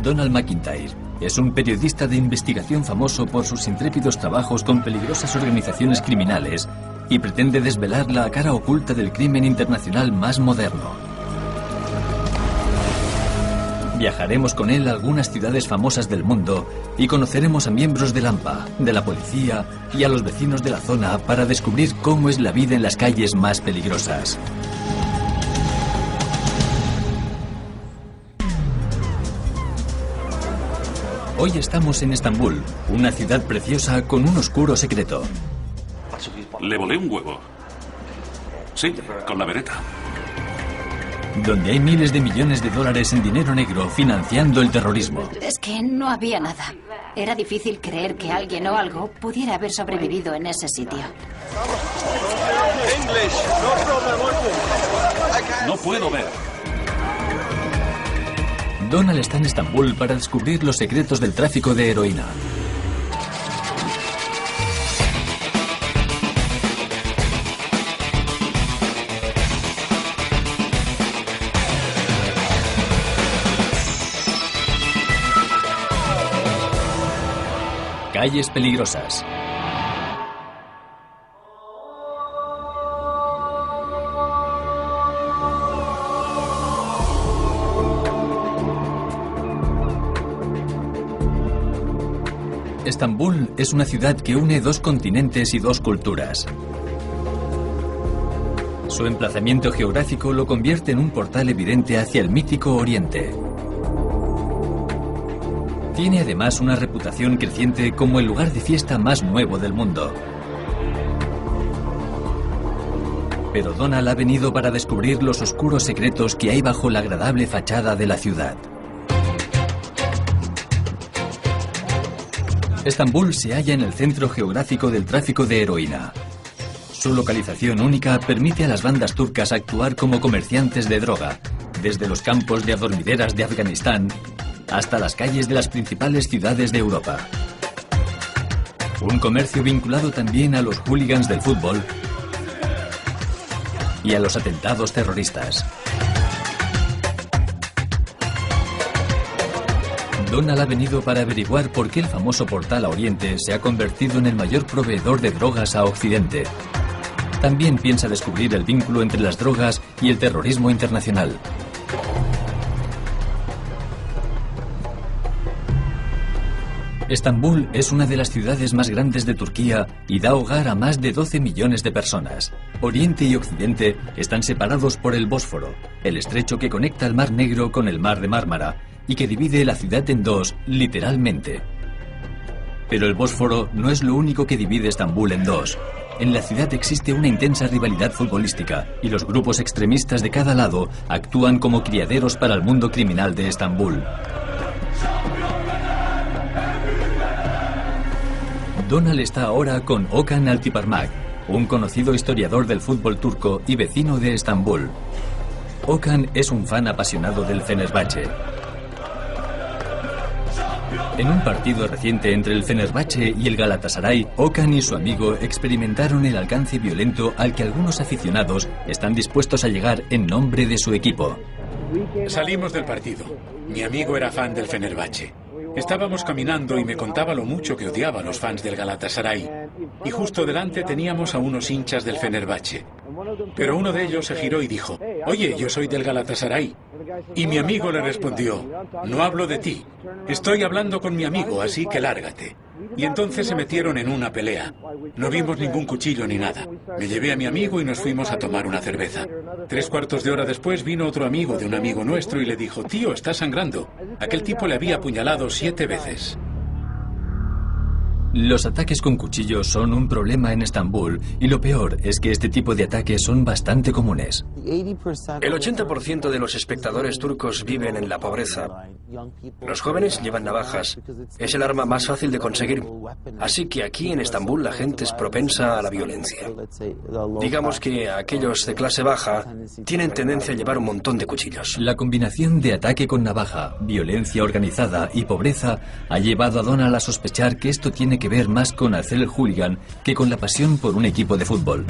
Donald McIntyre es un periodista de investigación famoso por sus intrépidos trabajos con peligrosas organizaciones criminales y pretende desvelar la cara oculta del crimen internacional más moderno. Viajaremos con él a algunas ciudades famosas del mundo y conoceremos a miembros del AMPA, de la policía y a los vecinos de la zona para descubrir cómo es la vida en las calles más peligrosas. Hoy estamos en Estambul, una ciudad preciosa con un oscuro secreto. Le volé un huevo. Sí, con la vereta. Donde hay miles de millones de dólares en dinero negro financiando el terrorismo. Es que no había nada. Era difícil creer que alguien o algo pudiera haber sobrevivido en ese sitio. No puedo ver. Donald está en Estambul para descubrir los secretos del tráfico de heroína. Calles peligrosas. Estambul es una ciudad que une dos continentes y dos culturas. Su emplazamiento geográfico lo convierte en un portal evidente hacia el mítico Oriente. Tiene además una reputación creciente como el lugar de fiesta más nuevo del mundo. Pero Donald ha venido para descubrir los oscuros secretos que hay bajo la agradable fachada de la ciudad. Estambul se halla en el centro geográfico del tráfico de heroína. Su localización única permite a las bandas turcas actuar como comerciantes de droga, desde los campos de adormideras de Afganistán hasta las calles de las principales ciudades de Europa. Un comercio vinculado también a los hooligans del fútbol y a los atentados terroristas. Donald ha venido para averiguar por qué el famoso portal a Oriente se ha convertido en el mayor proveedor de drogas a Occidente. También piensa descubrir el vínculo entre las drogas y el terrorismo internacional. Estambul es una de las ciudades más grandes de Turquía y da hogar a más de 12 millones de personas. Oriente y Occidente están separados por el Bósforo, el estrecho que conecta el Mar Negro con el Mar de Mármara y que divide la ciudad en dos, literalmente. Pero el Bósforo no es lo único que divide Estambul en dos. En la ciudad existe una intensa rivalidad futbolística y los grupos extremistas de cada lado actúan como criaderos para el mundo criminal de Estambul. Donald está ahora con Okan Altıparmak, un conocido historiador del fútbol turco y vecino de Estambul. Okan es un fan apasionado del Fenerbahçe. En un partido reciente entre el Fenerbahçe y el Galatasaray, Okan y su amigo experimentaron el alcance violento al que algunos aficionados están dispuestos a llegar en nombre de su equipo. Salimos del partido. Mi amigo era fan del Fenerbahçe. Estábamos caminando y me contaba lo mucho que odiaba a los fans del Galatasaray. Y justo delante teníamos a unos hinchas del Fenerbahçe. Pero uno de ellos se giró y dijo: «Oye, yo soy del Galatasaray». Y mi amigo le respondió: «No hablo de ti. Estoy hablando con mi amigo, así que lárgate». Y entonces se metieron en una pelea. No vimos ningún cuchillo ni nada. Me llevé a mi amigo y nos fuimos a tomar una cerveza. 3/4 de hora después vino otro amigo de un amigo nuestro y le dijo: «Tío, está sangrando». Aquel tipo le había apuñalado 7 veces. Los ataques con cuchillos son un problema en Estambul y lo peor es que este tipo de ataques son bastante comunes. El 80% de los espectadores turcos viven en la pobreza. Los jóvenes llevan navajas. Es el arma más fácil de conseguir. Así que aquí en Estambul la gente es propensa a la violencia. Digamos que aquellos de clase baja tienen tendencia a llevar un montón de cuchillos. La combinación de ataque con navaja, violencia organizada y pobreza ha llevado a Donald a sospechar que esto tiene que ver más con hacer el hooligan que con la pasión por un equipo de fútbol.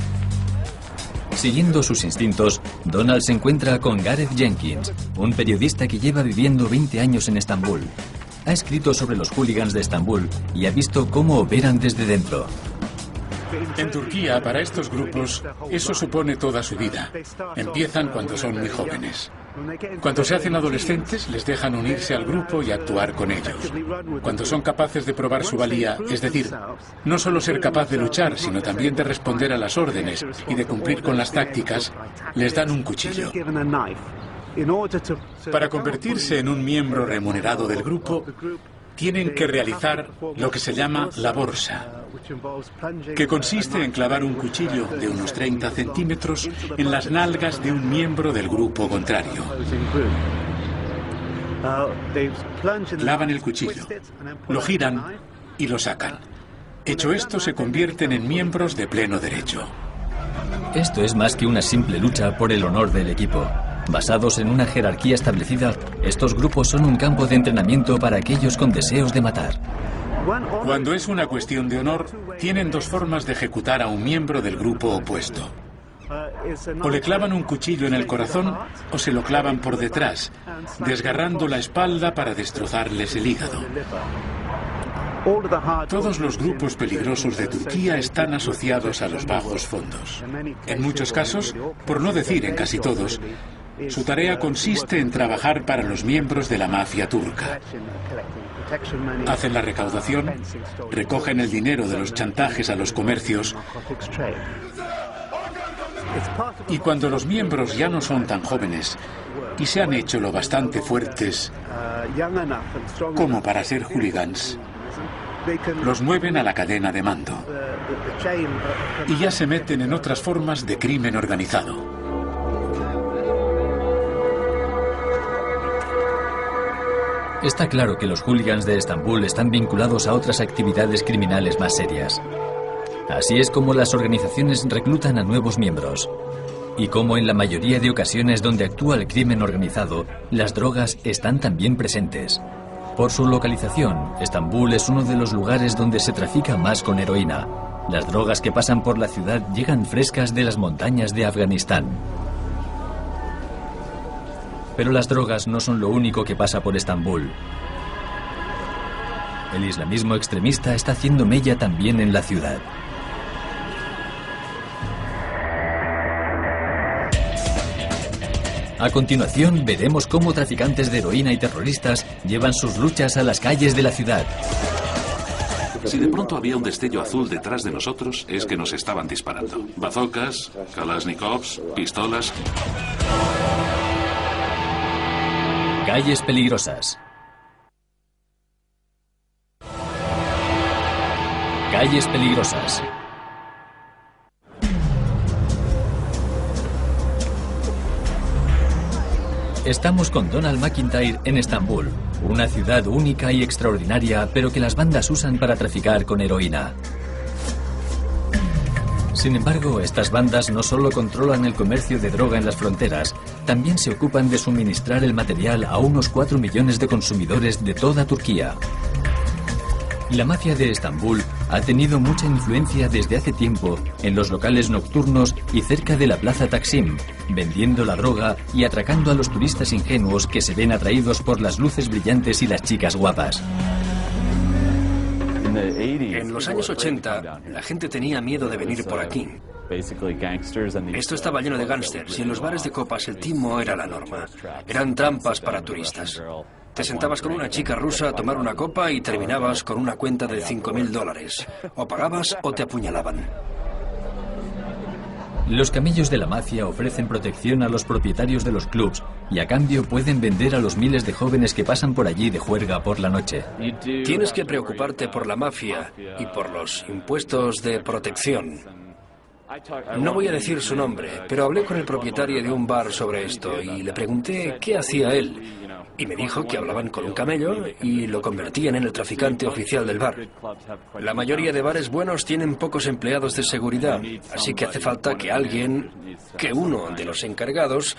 Siguiendo sus instintos, Donald se encuentra con Gareth Jenkins, un periodista que lleva viviendo 20 años en Estambul. Ha escrito sobre los hooligans de Estambul y ha visto cómo operan desde dentro. En Turquía, para estos grupos, eso supone toda su vida. Empiezan cuando son muy jóvenes. Cuando se hacen adolescentes, les dejan unirse al grupo y actuar con ellos. Cuando son capaces de probar su valía, es decir, no solo ser capaz de luchar, sino también de responder a las órdenes y de cumplir con las tácticas, les dan un cuchillo. Para convertirse en un miembro remunerado del grupo, tienen que realizar lo que se llama la borsa, que consiste en clavar un cuchillo de unos 30 centímetros en las nalgas de un miembro del grupo contrario. Clavan el cuchillo, lo giran y lo sacan. Hecho esto, se convierten en miembros de pleno derecho. Esto es más que una simple lucha por el honor del equipo. Basados en una jerarquía establecida, estos grupos son un campo de entrenamiento para aquellos con deseos de matar. Cuando es una cuestión de honor, tienen dos formas de ejecutar a un miembro del grupo opuesto. O le clavan un cuchillo en el corazón o se lo clavan por detrás, desgarrando la espalda para destrozarles el hígado. Todos los grupos peligrosos de Turquía están asociados a los bajos fondos. En muchos casos, por no decir en casi todos, su tarea consiste en trabajar para los miembros de la mafia turca. Hacen la recaudación, recogen el dinero de los chantajes a los comercios y cuando los miembros ya no son tan jóvenes y se han hecho lo bastante fuertes como para ser hooligans, los mueven a la cadena de mando y ya se meten en otras formas de crimen organizado. Está claro que los hooligans de Estambul están vinculados a otras actividades criminales más serias. Así es como las organizaciones reclutan a nuevos miembros. Y como en la mayoría de ocasiones donde actúa el crimen organizado, las drogas están también presentes. Por su localización, Estambul es uno de los lugares donde se trafica más con heroína. Las drogas que pasan por la ciudad llegan frescas de las montañas de Afganistán. Pero las drogas no son lo único que pasa por Estambul. El islamismo extremista está haciendo mella también en la ciudad. A continuación, veremos cómo traficantes de heroína y terroristas llevan sus luchas a las calles de la ciudad. Si de pronto había un destello azul detrás de nosotros, es que nos estaban disparando. Bazocas, kalashnikovs, pistolas. Calles peligrosas. Calles peligrosas. Estamos con Donald McIntyre en Estambul, una ciudad única y extraordinaria, pero que las bandas usan para traficar con heroína. Sin embargo, estas bandas no solo controlan el comercio de droga en las fronteras, también se ocupan de suministrar el material a unos 4 millones de consumidores de toda Turquía. La mafia de Estambul ha tenido mucha influencia desde hace tiempo en los locales nocturnos y cerca de la plaza Taksim, vendiendo la droga y atracando a los turistas ingenuos que se ven atraídos por las luces brillantes y las chicas guapas. En los años 80, la gente tenía miedo de venir por aquí. Esto estaba lleno de gángsters y en los bares de copas el timo era la norma. Eran trampas para turistas. Te sentabas con una chica rusa a tomar una copa y terminabas con una cuenta de $5.000. O pagabas o te apuñalaban. Los camellos de la mafia ofrecen protección a los propietarios de los clubs y a cambio pueden vender a los miles de jóvenes que pasan por allí de juerga por la noche. Tienes que preocuparte por la mafia y por los impuestos de protección. No voy a decir su nombre, pero hablé con el propietario de un bar sobre esto y le pregunté qué hacía él. Y me dijo que hablaban con un camello y lo convertían en el traficante oficial del bar. La mayoría de bares buenos tienen pocos empleados de seguridad, así que hace falta que uno de los encargados,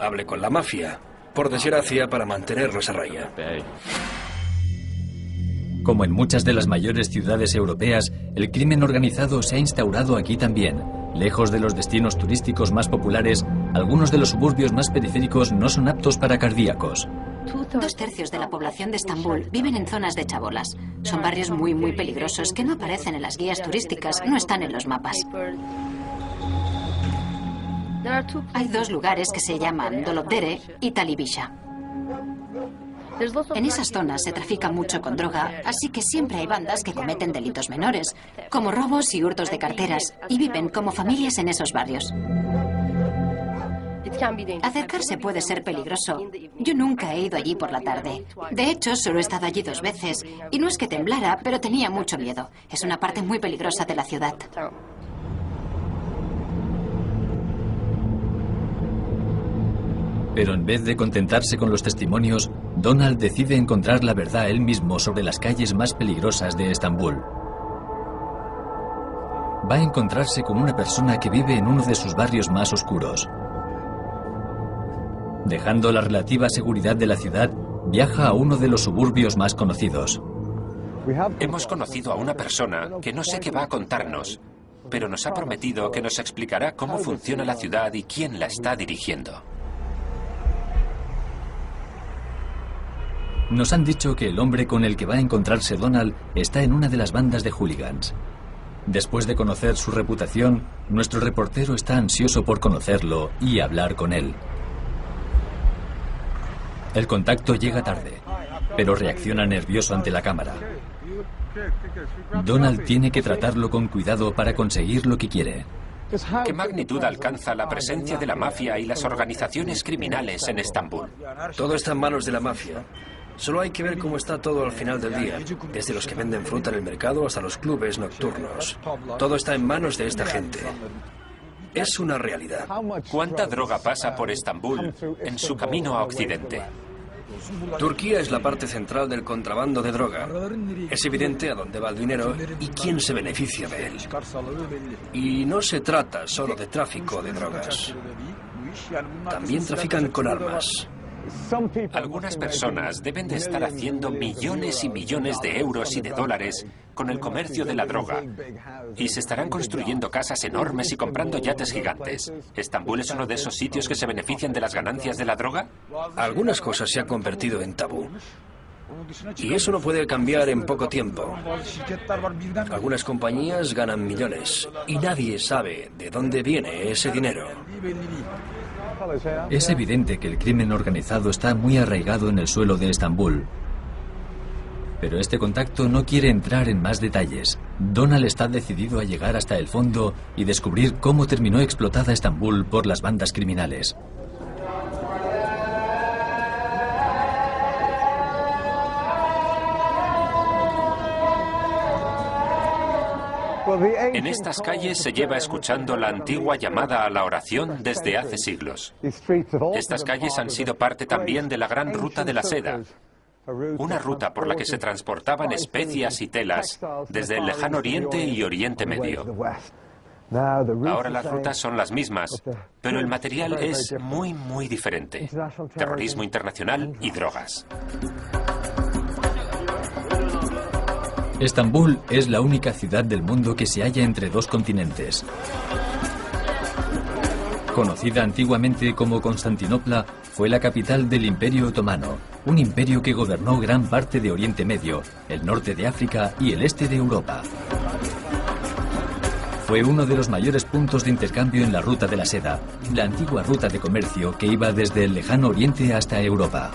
hable con la mafia, por desgracia, para mantenerlos a raya. Como en muchas de las mayores ciudades europeas, el crimen organizado se ha instaurado aquí también, Lejos de los destinos turísticos más populares, algunos de los suburbios más periféricos no son aptos para cardíacos. 2/3 de la población de Estambul viven en zonas de chabolas. Son barrios muy peligrosos que no aparecen en las guías turísticas, no están en los mapas. Hay 2 lugares que se llaman Dolapdere y Talibisha. En esas zonas se trafica mucho con droga, así que siempre hay bandas que cometen delitos menores, como robos y hurtos de carteras, y viven como familias en esos barrios. Acercarse puede ser peligroso. Yo nunca he ido allí por la tarde. De hecho, solo he estado allí 2 veces, y no es que temblara, pero tenía mucho miedo. Es una parte muy peligrosa de la ciudad. Pero en vez de contentarse con los testimonios, Donald decide encontrar la verdad él mismo sobre las calles más peligrosas de Estambul. Va a encontrarse con una persona que vive en uno de sus barrios más oscuros. Dejando la relativa seguridad de la ciudad, viaja a uno de los suburbios más conocidos. Hemos conocido a una persona que no sé qué va a contarnos, pero nos ha prometido que nos explicará cómo funciona la ciudad y quién la está dirigiendo. Nos han dicho que el hombre con el que va a encontrarse Donald está en una de las bandas de hooligans. Después de conocer su reputación, nuestro reportero está ansioso por conocerlo y hablar con él. El contacto llega tarde, pero reacciona nervioso ante la cámara. Donald tiene que tratarlo con cuidado para conseguir lo que quiere. ¿Qué magnitud alcanza la presencia de la mafia y las organizaciones criminales en Estambul? Todo está en manos de la mafia. Solo hay que ver cómo está todo al final del día, desde los que venden fruta en el mercado hasta los clubes nocturnos. Todo está en manos de esta gente. Es una realidad. ¿Cuánta droga pasa por Estambul en su camino a Occidente? Turquía es la parte central del contrabando de droga. Es evidente a dónde va el dinero y quién se beneficia de él. Y no se trata solo de tráfico de drogas. También trafican con armas. Algunas personas deben de estar haciendo millones y millones de euros y de dólares con el comercio de la droga. Y se estarán construyendo casas enormes y comprando yates gigantes. ¿Estambul es uno de esos sitios que se benefician de las ganancias de la droga? Algunas cosas se han convertido en tabú. Y eso no puede cambiar en poco tiempo. Algunas compañías ganan millones y nadie sabe de dónde viene ese dinero. Es evidente que el crimen organizado está muy arraigado en el suelo de Estambul. Pero este contacto no quiere entrar en más detalles. Donald está decidido a llegar hasta el fondo y descubrir cómo terminó explotada Estambul por las bandas criminales. En estas calles se lleva escuchando la antigua llamada a la oración desde hace siglos. Estas calles han sido parte también de la gran ruta de la seda, una ruta por la que se transportaban especias y telas desde el lejano Oriente y Oriente Medio. Ahora las rutas son las mismas, pero el material es muy diferente. Terrorismo internacional y drogas. Estambul es la única ciudad del mundo que se halla entre 2 continentes. Conocida antiguamente como Constantinopla, fue la capital del Imperio Otomano, un imperio que gobernó gran parte de Oriente Medio, el norte de África y el este de Europa. Fue uno de los mayores puntos de intercambio en la Ruta de la Seda, la antigua ruta de comercio que iba desde el lejano Oriente hasta Europa.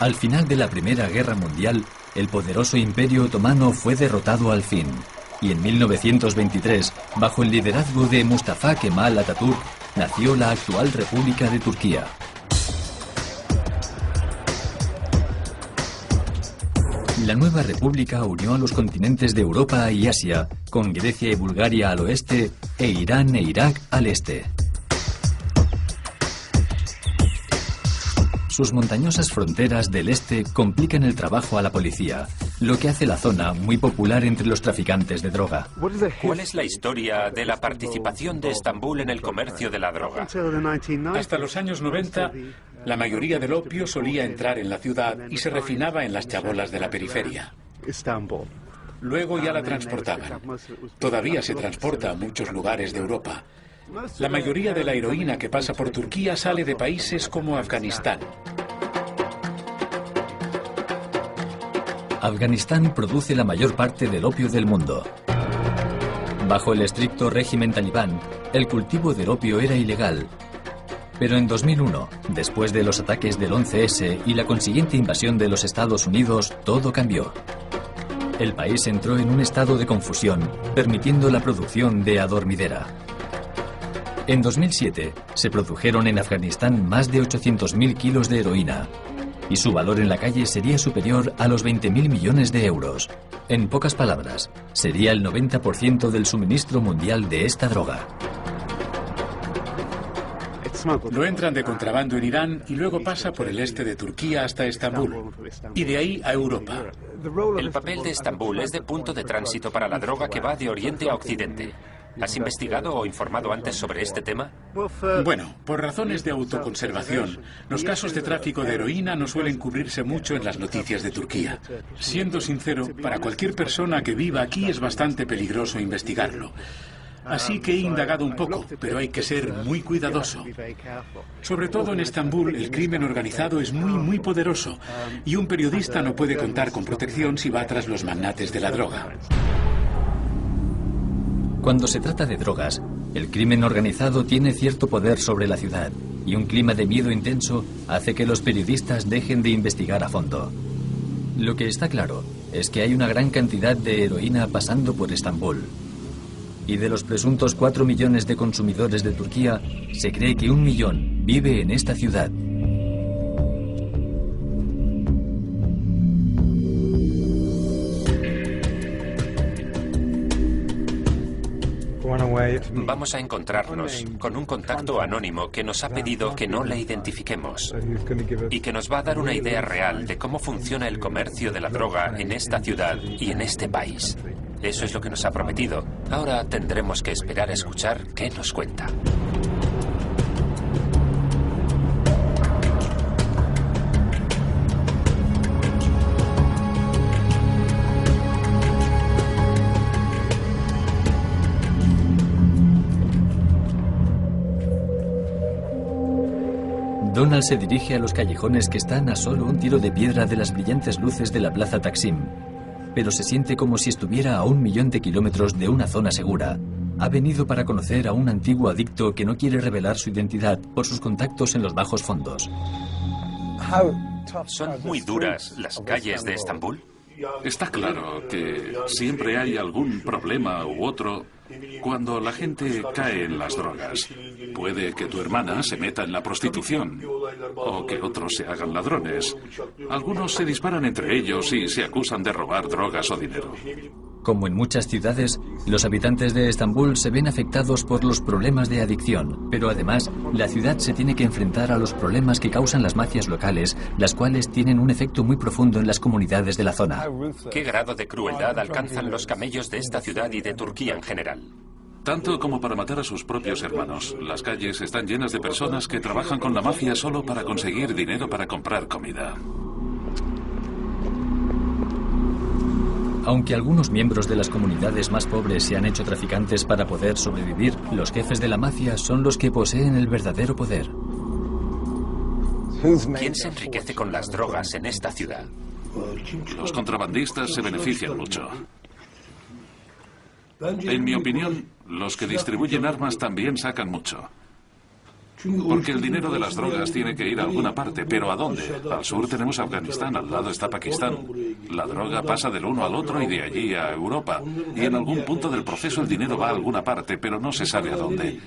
Al final de la Primera Guerra Mundial, el poderoso Imperio Otomano fue derrotado al fin, y en 1923, bajo el liderazgo de Mustafa Kemal Atatürk, nació la actual República de Turquía. La nueva república unió a los continentes de Europa y Asia, con Grecia y Bulgaria al oeste e Irán e Irak al este. Sus montañosas fronteras del este complican el trabajo a la policía, lo que hace la zona muy popular entre los traficantes de droga. ¿Cuál es la historia de la participación de Estambul en el comercio de la droga? Hasta los años 90, la mayoría del opio solía entrar en la ciudad y se refinaba en las chabolas de la periferia. Luego ya la transportaban. Todavía se transporta a muchos lugares de Europa. La mayoría de la heroína que pasa por Turquía sale de países como Afganistán. Afganistán produce la mayor parte del opio del mundo. Bajo el estricto régimen talibán, el cultivo del opio era ilegal. Pero en 2001, después de los ataques del 11S y la consiguiente invasión de los Estados Unidos, todo cambió. El país entró en un estado de confusión, permitiendo la producción de adormidera. En 2007, se produjeron en Afganistán más de 800.000 kilos de heroína, y su valor en la calle sería superior a los 20.000 millones de euros. En pocas palabras, sería el 90% del suministro mundial de esta droga. Lo entran de contrabando en Irán y luego pasa por el este de Turquía hasta Estambul, y de ahí a Europa. El papel de Estambul es de punto de tránsito para la droga que va de Oriente a Occidente. ¿Has investigado o informado antes sobre este tema? Bueno, por razones de autoconservación, los casos de tráfico de heroína no suelen cubrirse mucho en las noticias de Turquía. Siendo sincero, para cualquier persona que viva aquí es bastante peligroso investigarlo. Así que he indagado un poco, pero hay que ser muy cuidadoso. Sobre todo en Estambul, el crimen organizado es muy poderoso y un periodista no puede contar con protección si va tras los magnates de la droga. Cuando se trata de drogas, el crimen organizado tiene cierto poder sobre la ciudad y un clima de miedo intenso hace que los periodistas dejen de investigar a fondo. Lo que está claro es que hay una gran cantidad de heroína pasando por Estambul. Y de los presuntos 4 millones de consumidores de Turquía, se cree que 1 millón vive en esta ciudad. Vamos a encontrarnos con un contacto anónimo que nos ha pedido que no le identifiquemos y que nos va a dar una idea real de cómo funciona el comercio de la droga en esta ciudad y en este país. Eso es lo que nos ha prometido. Ahora tendremos que esperar a escuchar qué nos cuenta. Donald se dirige a los callejones que están a solo un tiro de piedra de las brillantes luces de la Plaza Taksim, pero se siente como si estuviera a 1 millón de kilómetros de una zona segura. Ha venido para conocer a un antiguo adicto que no quiere revelar su identidad por sus contactos en los bajos fondos. ¿Son muy duras las calles de Estambul? Está claro que siempre hay algún problema u otro cuando la gente cae en las drogas. Puede que tu hermana se meta en la prostitución o que otros se hagan ladrones. Algunos se disparan entre ellos y se acusan de robar drogas o dinero. Como en muchas ciudades, los habitantes de Estambul se ven afectados por los problemas de adicción, pero además, la ciudad se tiene que enfrentar a los problemas que causan las mafias locales, las cuales tienen un efecto muy profundo en las comunidades de la zona. ¿Qué grado de crueldad alcanzan los camellos de esta ciudad y de Turquía en general? Tanto como para matar a sus propios hermanos. Las calles están llenas de personas que trabajan con la mafia solo para conseguir dinero para comprar comida. Aunque algunos miembros de las comunidades más pobres se han hecho traficantes para poder sobrevivir, los jefes de la mafia son los que poseen el verdadero poder. ¿Quién se enriquece con las drogas en esta ciudad? Los contrabandistas se benefician mucho. En mi opinión, los que distribuyen armas también sacan mucho. Porque el dinero de las drogas tiene que ir a alguna parte, pero ¿a dónde? Al sur tenemos Afganistán, al lado está Pakistán. La droga pasa del uno al otro y de allí a Europa. Y en algún punto del proceso el dinero va a alguna parte, pero no se sabe a dónde.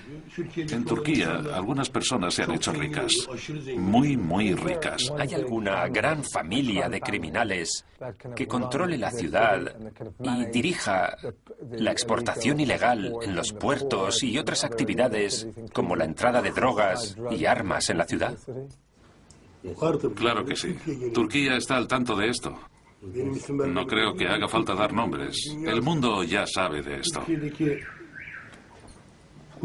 En Turquía, algunas personas se han hecho ricas. Muy ricas. ¿Hay alguna gran familia de criminales que controle la ciudad y dirija la exportación ilegal en los puertos y otras actividades como la entrada de drogas y armas en la ciudad? Claro que sí. Turquía está al tanto de esto. No creo que haga falta dar nombres. El mundo ya sabe de esto.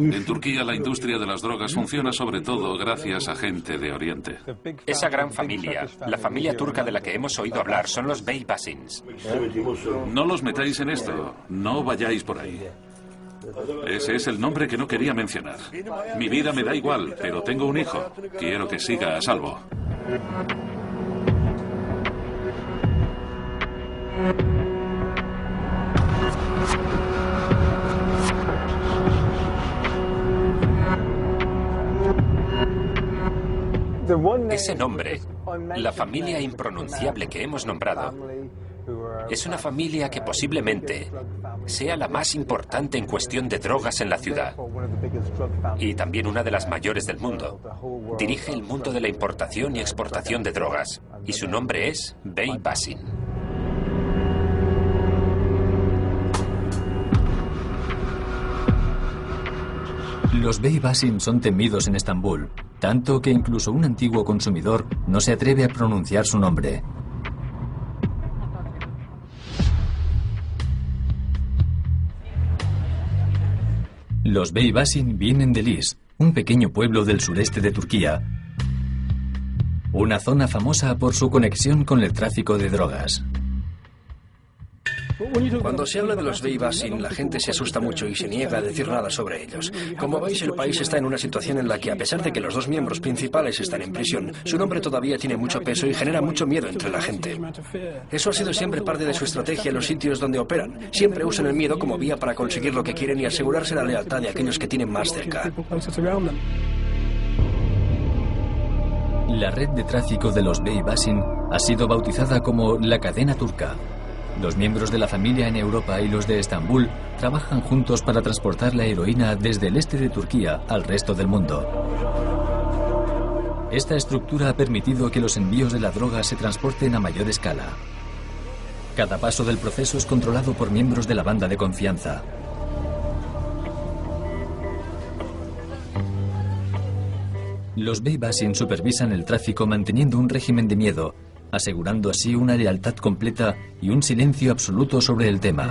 En Turquía la industria de las drogas funciona sobre todo gracias a gente de Oriente. Esa gran familia, la familia turca de la que hemos oído hablar, son los Beybasins. No los metáis en esto, no vayáis por ahí. Ese es el nombre que no quería mencionar. Mi vida me da igual, pero tengo un hijo. Quiero que siga a salvo. Ese nombre, la familia impronunciable que hemos nombrado, es una familia que posiblemente sea la más importante en cuestión de drogas en la ciudad y también una de las mayores del mundo. Dirige el mundo de la importación y exportación de drogas y su nombre es Beybasin. Los Beybasin son temidos en Estambul, tanto que incluso un antiguo consumidor no se atreve a pronunciar su nombre. Los Beybasin vienen de Lis, un pequeño pueblo del sureste de Turquía, una zona famosa por su conexión con el tráfico de drogas. Cuando se habla de los Beybasin, la gente se asusta mucho y se niega a decir nada sobre ellos. Como veis, el país está en una situación en la que, a pesar de que los dos miembros principales están en prisión, su nombre todavía tiene mucho peso y genera mucho miedo entre la gente. Eso ha sido siempre parte de su estrategia en los sitios donde operan. Siempre usan el miedo como vía para conseguir lo que quieren y asegurarse la lealtad de aquellos que tienen más cerca. La red de tráfico de los Beybasin ha sido bautizada como la cadena turca. Los miembros de la familia en Europa y los de Estambul trabajan juntos para transportar la heroína desde el este de Turquía al resto del mundo. Esta estructura ha permitido que los envíos de la droga se transporten a mayor escala. Cada paso del proceso es controlado por miembros de la banda de confianza. Los Beybasin supervisan el tráfico manteniendo un régimen de miedo, asegurando así una lealtad completa y un silencio absoluto sobre el tema.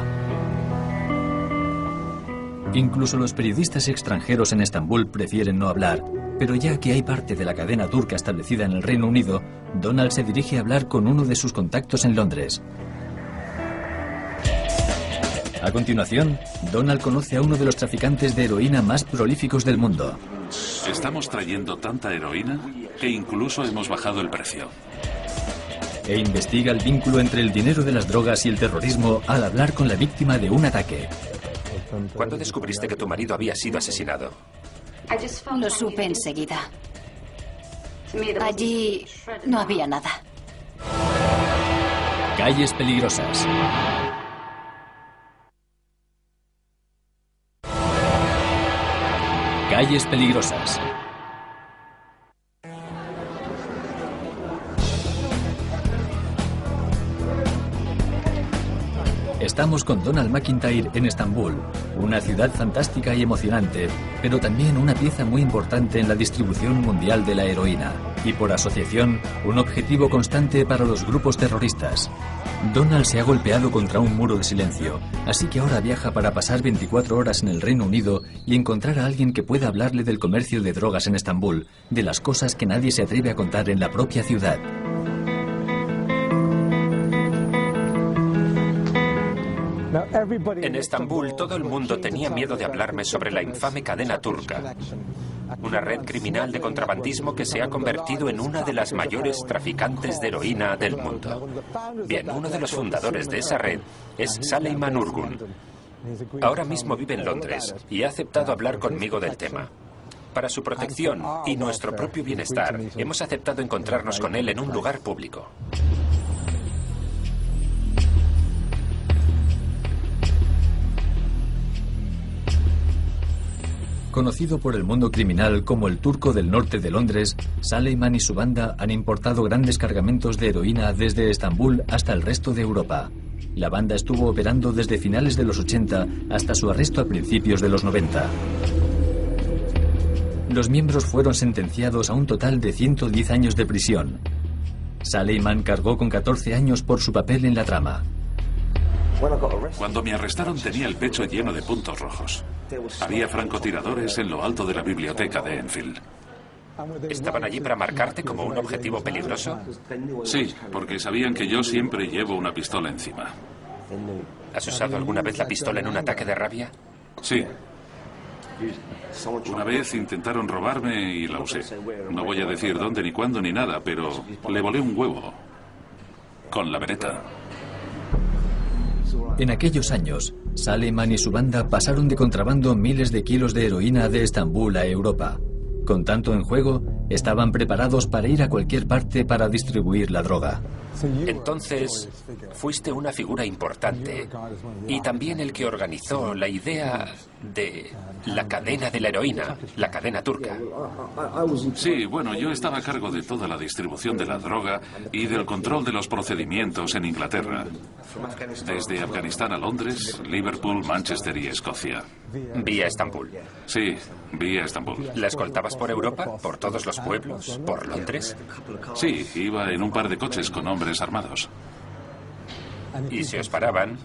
Incluso los periodistas extranjeros en Estambul prefieren no hablar, pero ya que hay parte de la cadena turca establecida en el Reino Unido, Donald se dirige a hablar con uno de sus contactos en Londres. A continuación, Donald conoce a uno de los traficantes de heroína más prolíficos del mundo. Estamos trayendo tanta heroína que incluso hemos bajado el precio. E investiga el vínculo entre el dinero de las drogas y el terrorismo al hablar con la víctima de un ataque. ¿Cuándo descubriste que tu marido había sido asesinado? Lo supe enseguida. Allí no había nada. Calles peligrosas. Calles peligrosas. Estamos con Donald McIntyre en Estambul, una ciudad fantástica y emocionante, pero también una pieza muy importante en la distribución mundial de la heroína, y por asociación, un objetivo constante para los grupos terroristas. Donald se ha golpeado contra un muro de silencio, así que ahora viaja para pasar 24 horas en el Reino Unido y encontrar a alguien que pueda hablarle del comercio de drogas en Estambul, de las cosas que nadie se atreve a contar en la propia ciudad. En Estambul todo el mundo tenía miedo de hablarme sobre la infame cadena turca, una red criminal de contrabandismo que se ha convertido en una de las mayores traficantes de heroína del mundo. Bien, uno de los fundadores de esa red es Süleyman Urgun. Ahora mismo vive en Londres y ha aceptado hablar conmigo del tema. Para su protección y nuestro propio bienestar, hemos aceptado encontrarnos con él en un lugar público. Conocido por el mundo criminal como el Turco del Norte de Londres, Süleyman y su banda han importado grandes cargamentos de heroína desde Estambul hasta el resto de Europa. La banda estuvo operando desde finales de los 80 hasta su arresto a principios de los 90. Los miembros fueron sentenciados a un total de 110 años de prisión. Süleyman cargó con 14 años por su papel en la trama. Cuando me arrestaron tenía el pecho lleno de puntos rojos. Había francotiradores en lo alto de la biblioteca de Enfield. ¿Estaban allí para marcarte como un objetivo peligroso? Sí, porque sabían que yo siempre llevo una pistola encima. ¿Has usado alguna vez la pistola en un ataque de rabia? Sí. Una vez intentaron robarme y la usé. No voy a decir dónde ni cuándo ni nada, pero le volé un huevo con la Beretta. En aquellos años, Saleman y su banda pasaron de contrabando miles de kilos de heroína de Estambul a Europa. Con tanto en juego, estaban preparados para ir a cualquier parte para distribuir la droga. Entonces, fuiste una figura importante y también el que organizó la idea de la cadena de la heroína, la cadena turca. Sí, bueno, yo estaba a cargo de toda la distribución de la droga y del control de los procedimientos en Inglaterra. Desde Afganistán a Londres, Liverpool, Manchester y Escocia. Vía Estambul. Sí, vía Estambul. ¿La escoltabas por Europa? ¿Por todos los pueblos? ¿Por Londres? Sí, iba en un par de coches con hombres armados. ¿Y si os paraban?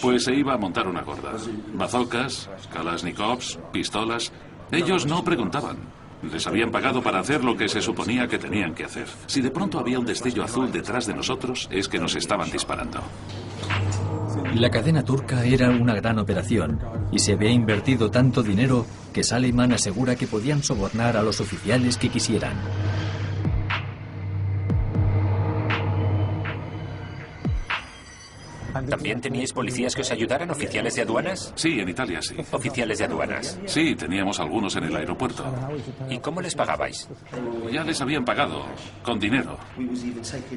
Pues se iba a montar una gorda. Bazocas, kalashnikovs, pistolas. Ellos no preguntaban. Les habían pagado para hacer lo que se suponía que tenían que hacer. Si de pronto había un destello azul detrás de nosotros, es que nos estaban disparando. La cadena turca era una gran operación y se había invertido tanto dinero que Saleman asegura que podían sobornar a los oficiales que quisieran. ¿También teníais policías que os ayudaran, oficiales de aduanas? Sí, en Italia sí. Oficiales de aduanas. Sí, teníamos algunos en el aeropuerto. ¿Y cómo les pagabais? Ya les habían pagado, con dinero.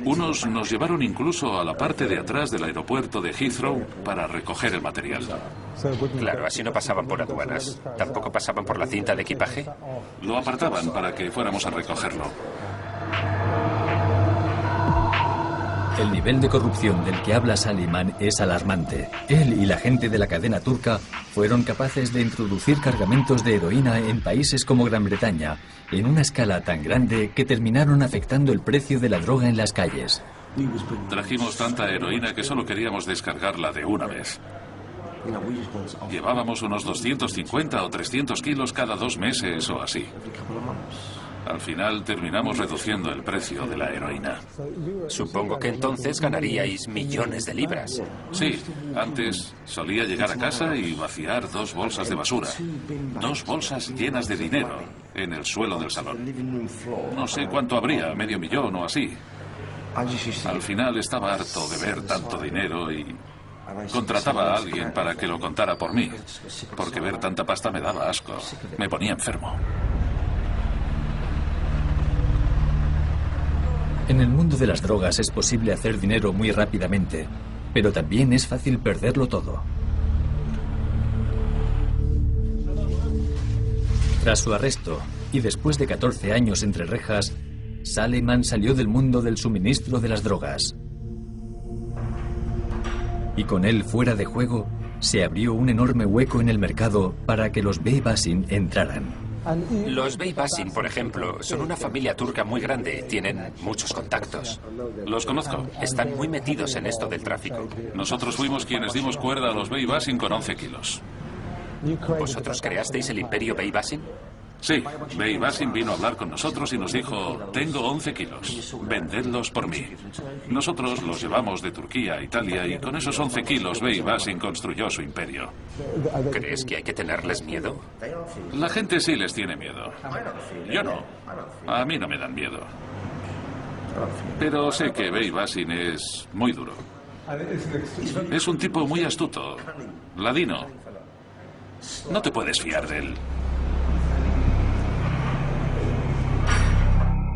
Unos nos llevaron incluso a la parte de atrás del aeropuerto de Heathrow para recoger el material. Claro, así no pasaban por aduanas. ¿Tampoco pasaban por la cinta de equipaje? Lo apartaban para que fuéramos a recogerlo. El nivel de corrupción del que habla Saleman es alarmante. Él y la gente de la cadena turca fueron capaces de introducir cargamentos de heroína en países como Gran Bretaña, en una escala tan grande que terminaron afectando el precio de la droga en las calles. Trajimos tanta heroína que solo queríamos descargarla de una vez. Llevábamos unos 250 o 300 kilos cada 2 meses o así. Al final terminamos reduciendo el precio de la heroína. Supongo que entonces ganaríais millones de libras. Sí, antes solía llegar a casa y vaciar 2 bolsas de basura. 2 bolsas llenas de dinero en el suelo del salón. No sé cuánto habría, $500,000 o así. Al final estaba harto de ver tanto dinero y contrataba a alguien para que lo contara por mí, porque ver tanta pasta me daba asco. Me ponía enfermo. En el mundo de las drogas es posible hacer dinero muy rápidamente, pero también es fácil perderlo todo. Tras su arresto, y después de 14 años entre rejas, Saleman salió del mundo del suministro de las drogas. Y con él fuera de juego, se abrió un enorme hueco en el mercado para que los Bey Basin entraran. Los Bey Basin, por ejemplo, son una familia turca muy grande. Tienen muchos contactos. Los conozco. Están muy metidos en esto del tráfico. Nosotros fuimos quienes dimos cuerda a los Bey Basin con 11 kilos. ¿Vosotros creasteis el imperio Bey Basin? Sí, Bey Basin vino a hablar con nosotros y nos dijo: tengo 11 kilos, vendedlos por mí. Nosotros los llevamos de Turquía a Italia y con esos 11 kilos Bey Basin construyó su imperio. ¿Crees que hay que tenerles miedo? La gente sí les tiene miedo. Yo no. A mí no me dan miedo. Pero sé que Bey Basin es muy duro. Es un tipo muy astuto, ladino. No te puedes fiar de él.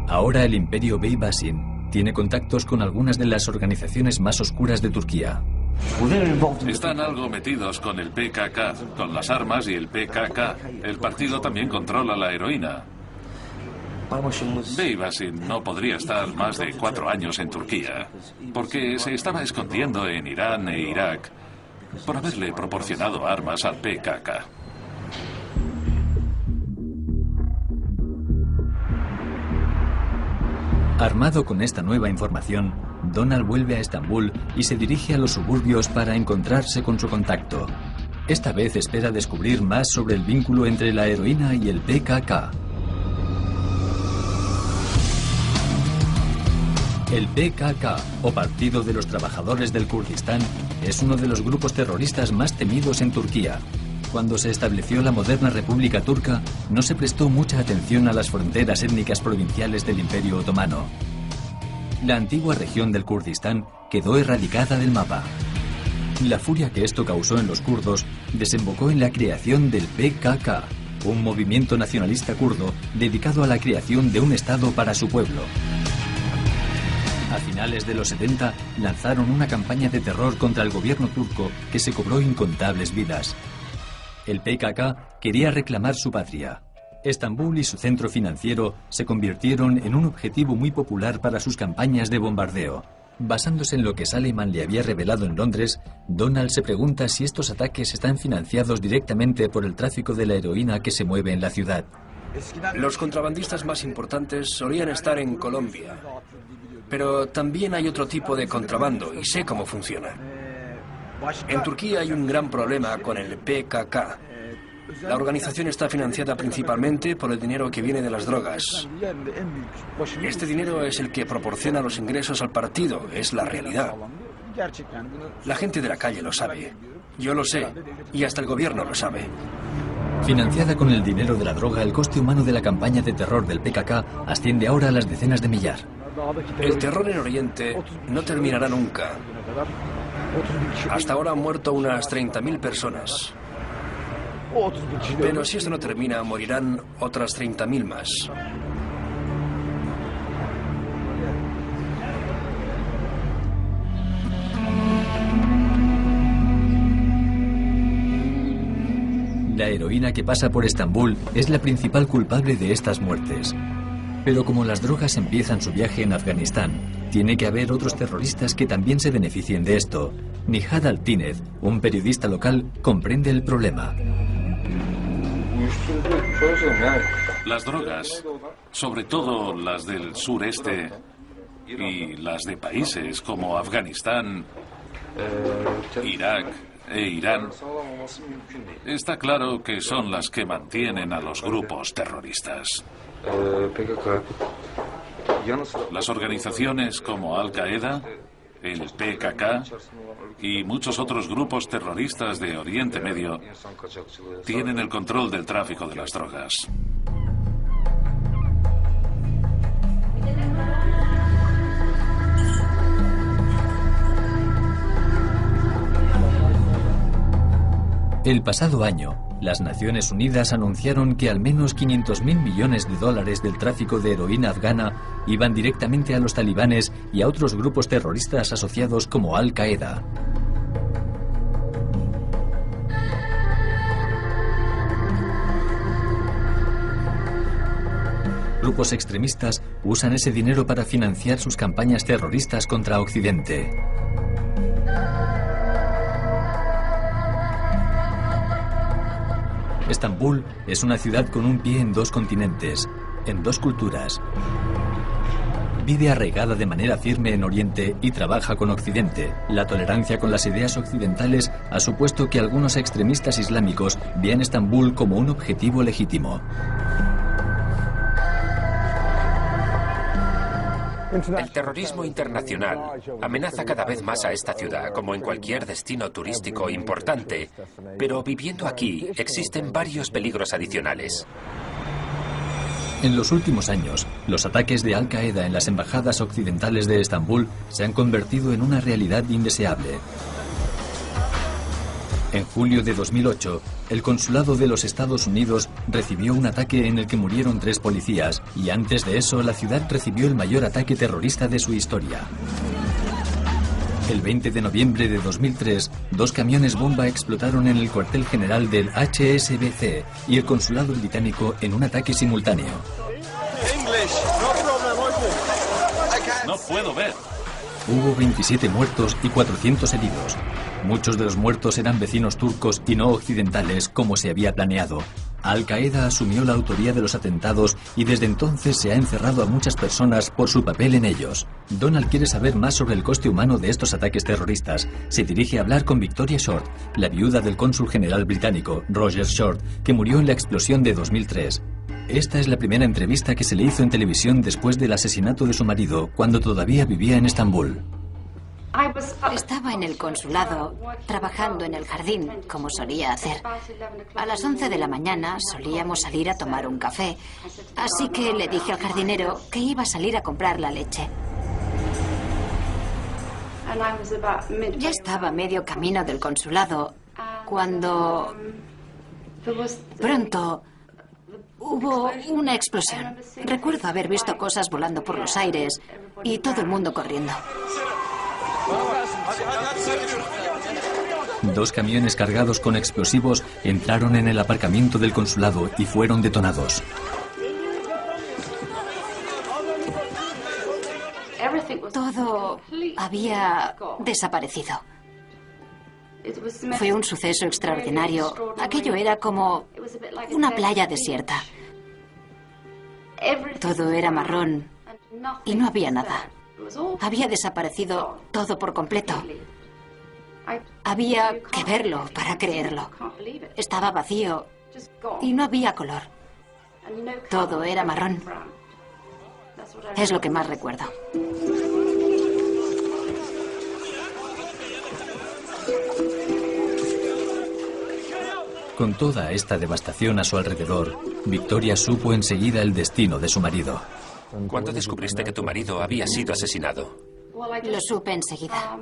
Ahora el imperio Bey Basin tiene contactos con algunas de las organizaciones más oscuras de Turquía. Están algo metidos con el PKK, con las armas y el PKK. El partido también controla la heroína. Bey Basin no podría estar más de 4 años en Turquía, porque se estaba escondiendo en Irán e Irak por haberle proporcionado armas al PKK. Armado con esta nueva información, Donald vuelve a Estambul y se dirige a los suburbios para encontrarse con su contacto. Esta vez espera descubrir más sobre el vínculo entre la heroína y el PKK. El PKK, o Partido de los Trabajadores del Kurdistán, es uno de los grupos terroristas más temidos en Turquía. Cuando se estableció la moderna República Turca, no se prestó mucha atención a las fronteras étnicas provinciales del Imperio Otomano. La antigua región del Kurdistán quedó erradicada del mapa. La furia que esto causó en los kurdos desembocó en la creación del PKK, un movimiento nacionalista kurdo dedicado a la creación de un Estado para su pueblo. A finales de los 70 lanzaron una campaña de terror contra el gobierno turco que se cobró incontables vidas. El PKK quería reclamar su patria. Estambul y su centro financiero se convirtieron en un objetivo muy popular para sus campañas de bombardeo. Basándose en lo que Suleiman le había revelado en Londres, Donald se pregunta si estos ataques están financiados directamente por el tráfico de la heroína que se mueve en la ciudad. Los contrabandistas más importantes solían estar en Colombia. Pero también hay otro tipo de contrabando y sé cómo funciona. En Turquía hay un gran problema con el PKK. La organización está financiada principalmente por el dinero que viene de las drogas. Este dinero es el que proporciona los ingresos al partido, es la realidad. La gente de la calle lo sabe. Yo lo sé, y hasta el gobierno lo sabe. Financiada con el dinero de la droga, el coste humano de la campaña de terror del PKK asciende ahora a las decenas de millar. El terror en Oriente no terminará nunca. Hasta ahora han muerto unas 30.000 personas. Pero si esto no termina, morirán otras 30.000 más. La heroína que pasa por Estambul es la principal culpable de estas muertes. Pero como las drogas empiezan su viaje en Afganistán, tiene que haber otros terroristas que también se beneficien de esto. Nihad Altinez, un periodista local, comprende el problema. Las drogas, sobre todo las del sureste y las de países como Afganistán, Irak e Irán, está claro que son las que mantienen a los grupos terroristas. Las organizaciones como Al-Qaeda, el PKK y muchos otros grupos terroristas de Oriente Medio tienen el control del tráfico de las drogas. El pasado año, las Naciones Unidas anunciaron que al menos 500.000 millones de dólares del tráfico de heroína afgana iban directamente a los talibanes y a otros grupos terroristas asociados como Al-Qaeda. Grupos extremistas usan ese dinero para financiar sus campañas terroristas contra Occidente. Estambul es una ciudad con un pie en dos continentes, en dos culturas. Vive arraigada de manera firme en Oriente y trabaja con Occidente. La tolerancia con las ideas occidentales ha supuesto que algunos extremistas islámicos vean Estambul como un objetivo legítimo. El terrorismo internacional amenaza cada vez más a esta ciudad, como en cualquier destino turístico importante, pero viviendo aquí existen varios peligros adicionales. En los últimos años, los ataques de Al-Qaeda en las embajadas occidentales de Estambul se han convertido en una realidad indeseable. En julio de 2008, el consulado de los Estados Unidos recibió un ataque en el que murieron 3 policías y antes de eso la ciudad recibió el mayor ataque terrorista de su historia. El 20 de noviembre de 2003, 2 camiones bomba explotaron en el cuartel general del HSBC y el consulado británico en un ataque simultáneo. No puedo ver. Hubo 27 muertos y 400 heridos. Muchos de los muertos eran vecinos turcos y no occidentales como se había planeado. Al-Qaeda asumió la autoría de los atentados y desde entonces se ha encerrado a muchas personas por su papel en ellos. Donald quiere saber más sobre el coste humano de estos ataques terroristas. Se dirige a hablar con Victoria Short, la viuda del cónsul general británico, Roger Short, que murió en la explosión de 2003. Esta es la primera entrevista que se le hizo en televisión después del asesinato de su marido, cuando todavía vivía en Estambul. Estaba en el consulado, trabajando en el jardín, como solía hacer. A las 11 de la mañana solíamos salir a tomar un café, así que le dije al jardinero que iba a salir a comprar la leche. Ya estaba a medio camino del consulado, cuando pronto hubo una explosión. Recuerdo haber visto cosas volando por los aires y todo el mundo corriendo. 2 camiones cargados con explosivos entraron en el aparcamiento del consulado y fueron detonados. Todo había desaparecido. Fue un suceso extraordinario. Aquello era como una playa desierta. Todo era marrón y no había nada. Había desaparecido todo por completo. Había que verlo para creerlo. Estaba vacío y no había color. Todo era marrón. Es lo que más recuerdo. Con toda esta devastación a su alrededor, Victoria supo enseguida el destino de su marido. ¿Cuándo descubriste que tu marido había sido asesinado? Lo supe enseguida.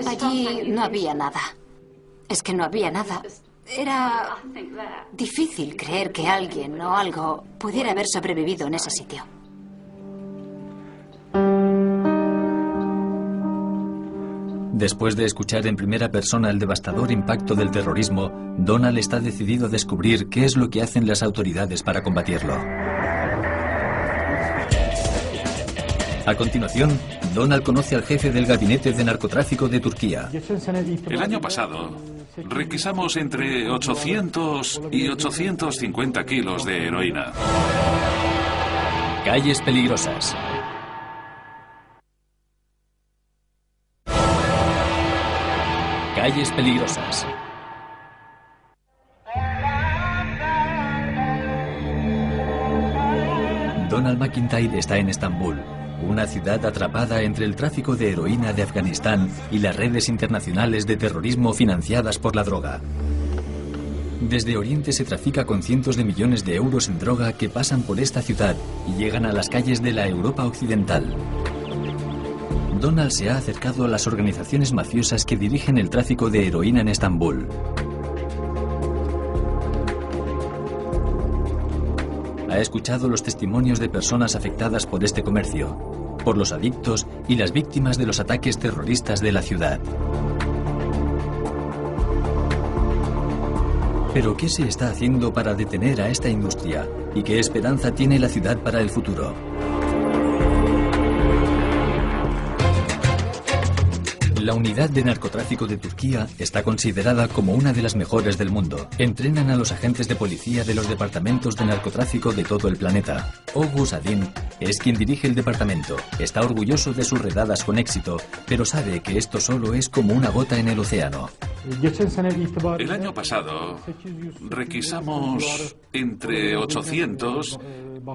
Allí no había nada. Es que no había nada. Era difícil creer que alguien o algo pudiera haber sobrevivido en ese sitio. Después de escuchar en primera persona el devastador impacto del terrorismo, Donald está decidido a descubrir qué es lo que hacen las autoridades para combatirlo. A continuación, Donald conoce al jefe del gabinete de narcotráfico de Turquía. El año pasado, requisamos entre 800 y 850 kilos de heroína. Calles peligrosas. Calles peligrosas. Donald McIntyre está en Estambul, una ciudad atrapada entre el tráfico de heroína de Afganistán y las redes internacionales de terrorismo financiadas por la droga. Desde Oriente se trafica con cientos de millones de euros en droga que pasan por esta ciudad y llegan a las calles de la Europa occidental. Donald se ha acercado a las organizaciones mafiosas que dirigen el tráfico de heroína en Estambul. Ha escuchado los testimonios de personas afectadas por este comercio, por los adictos y las víctimas de los ataques terroristas de la ciudad. Pero ¿qué se está haciendo para detener a esta industria? ¿Y qué esperanza tiene la ciudad para el futuro? La unidad de narcotráfico de Turquía está considerada como una de las mejores del mundo. Entrenan a los agentes de policía de los departamentos de narcotráfico de todo el planeta. Oğuz Adin es quien dirige el departamento. Está orgulloso de sus redadas con éxito, pero sabe que esto solo es como una gota en el océano. El año pasado requisamos entre 800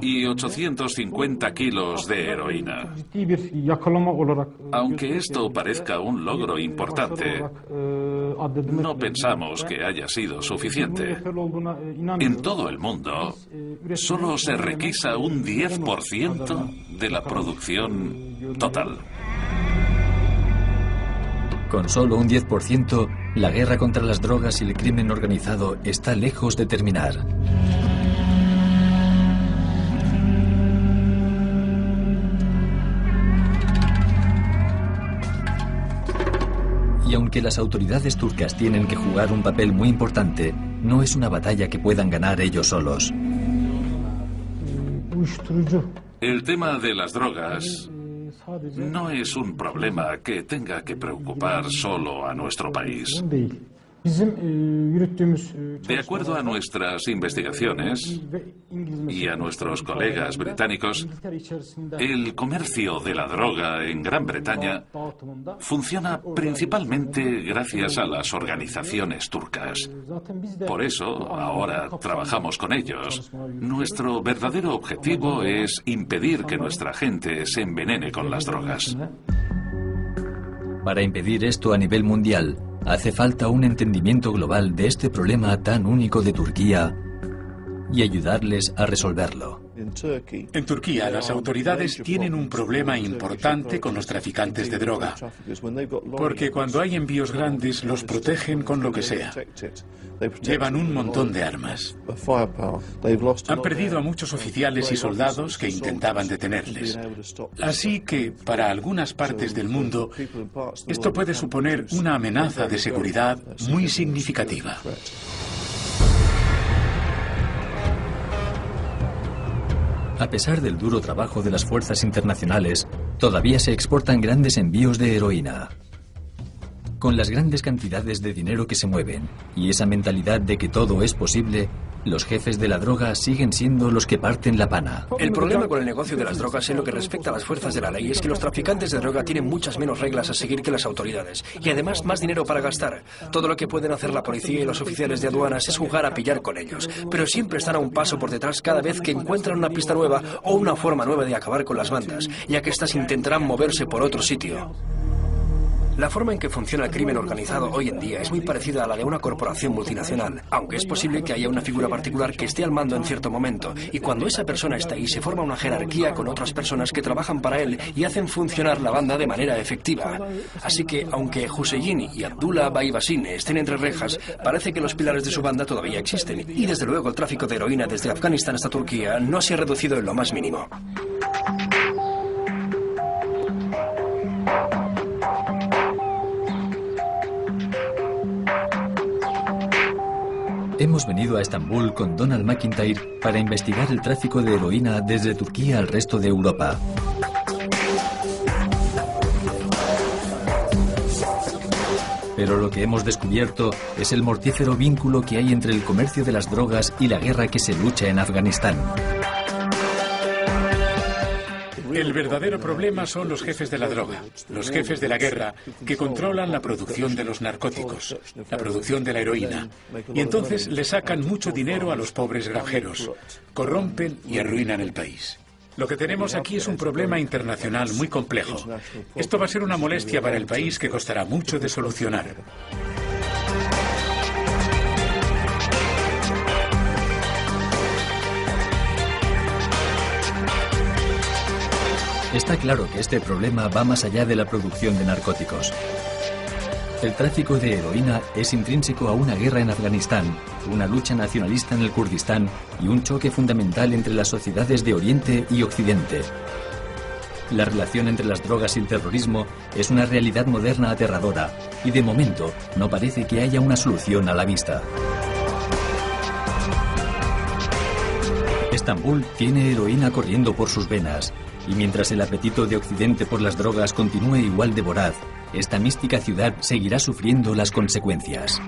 y 850 kilos de heroína. Aunque esto parezca un logro importante, no pensamos que haya sido suficiente. En todo el mundo, solo se requisa un 10% de la producción total. Con solo un 10%, la guerra contra las drogas y el crimen organizado está lejos de terminar. Y aunque las autoridades turcas tienen que jugar un papel muy importante, no es una batalla que puedan ganar ellos solos. El tema de las drogas no es un problema que tenga que preocupar solo a nuestro país. De acuerdo a nuestras investigaciones y a nuestros colegas británicos, el comercio de la droga en Gran Bretaña funciona principalmente gracias a las organizaciones turcas. Por eso, ahora trabajamos con ellos. Nuestro verdadero objetivo es impedir que nuestra gente se envenene con las drogas. Para impedir esto a nivel mundial, hace falta un entendimiento global de este problema tan único de Turquía y ayudarles a resolverlo. En Turquía, las autoridades tienen un problema importante con los traficantes de droga, porque cuando hay envíos grandes los protegen con lo que sea. Llevan un montón de armas. Han perdido a muchos oficiales y soldados que intentaban detenerles. Así que, para algunas partes del mundo, esto puede suponer una amenaza de seguridad muy significativa. A pesar del duro trabajo de las fuerzas internacionales, todavía se exportan grandes envíos de heroína. Con las grandes cantidades de dinero que se mueven y esa mentalidad de que todo es posible, los jefes de la droga siguen siendo los que parten la pana. El problema con el negocio de las drogas en lo que respecta a las fuerzas de la ley es que los traficantes de droga tienen muchas menos reglas a seguir que las autoridades y además más dinero para gastar. Todo lo que pueden hacer la policía y los oficiales de aduanas es jugar a pillar con ellos, pero siempre están a un paso por detrás cada vez que encuentran una pista nueva o una forma nueva de acabar con las bandas, ya que éstas intentarán moverse por otro sitio. La forma en que funciona el crimen organizado hoy en día es muy parecida a la de una corporación multinacional, aunque es posible que haya una figura particular que esté al mando en cierto momento, y cuando esa persona está ahí se forma una jerarquía con otras personas que trabajan para él y hacen funcionar la banda de manera efectiva. Así que, aunque Hüseyin y Abdullah Baybasin estén entre rejas, parece que los pilares de su banda todavía existen, y desde luego el tráfico de heroína desde Afganistán hasta Turquía no se ha reducido en lo más mínimo. Hemos venido a Estambul con Donald McIntyre para investigar el tráfico de heroína desde Turquía al resto de Europa. Pero lo que hemos descubierto es el mortífero vínculo que hay entre el comercio de las drogas y la guerra que se lucha en Afganistán. El verdadero problema son los jefes de la droga, los jefes de la guerra, que controlan la producción de los narcóticos, la producción de la heroína, y entonces le sacan mucho dinero a los pobres granjeros, corrompen y arruinan el país. Lo que tenemos aquí es un problema internacional muy complejo. Esto va a ser una molestia para el país que costará mucho de solucionar. Está claro que este problema va más allá de la producción de narcóticos. El tráfico de heroína es intrínseco a una guerra en Afganistán, una lucha nacionalista en el Kurdistán y un choque fundamental entre las sociedades de Oriente y Occidente. La relación entre las drogas y el terrorismo es una realidad moderna aterradora y de momento no parece que haya una solución a la vista. Estambul tiene heroína corriendo por sus venas. Y mientras el apetito de Occidente por las drogas continúe igual de voraz, esta mística ciudad seguirá sufriendo las consecuencias.